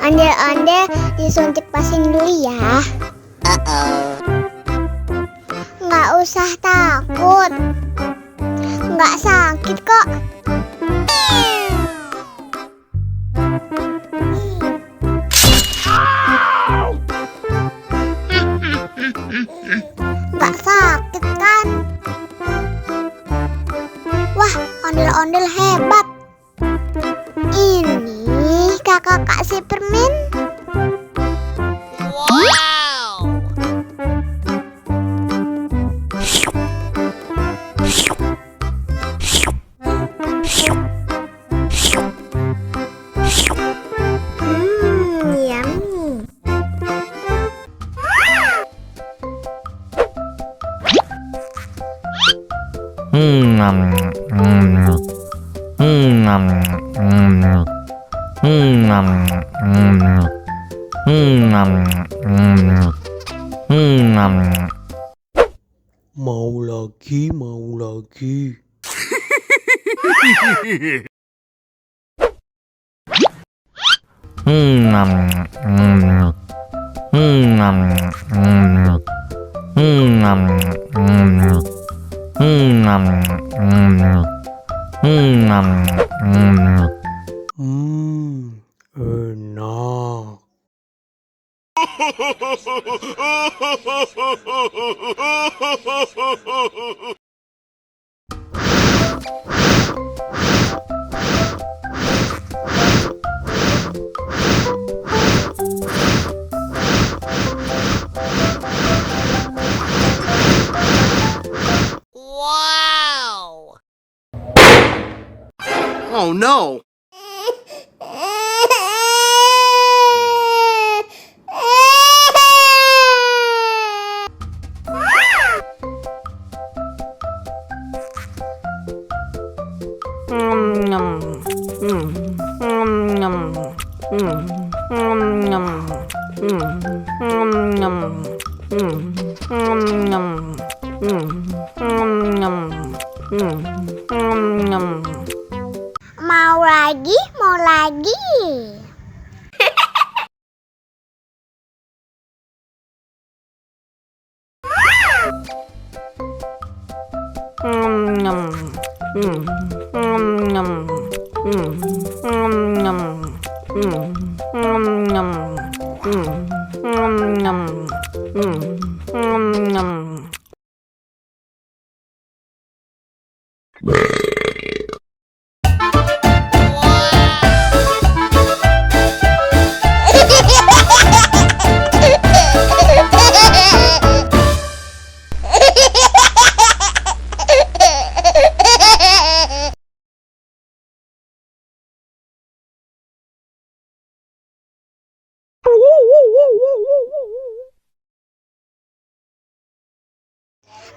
Ondel-ondel disuntik vaksin dulu ya. Nggak usah takut, nggak sakit kok. Nggak sakit kan? Wah, ondel-ondel hebat. Ini kakak kasih permen. Wow. Yummy. Mau lagi, mau lagi. Enak. Wow. Oh no! Mau lagi, mau lagi.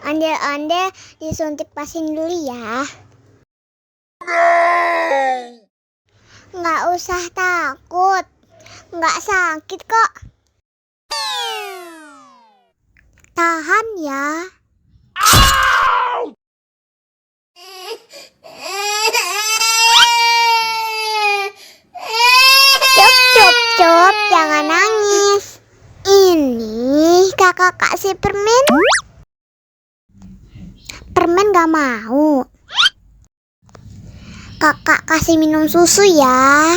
Ondel-ondel disuntik vaksin dulu ya. Nggak usah takut, nggak sakit kok. Tahan ya. Cup, jangan nangis. Ini kakak kasih permen. Permen gak mau. Kakak kasih minum susu ya.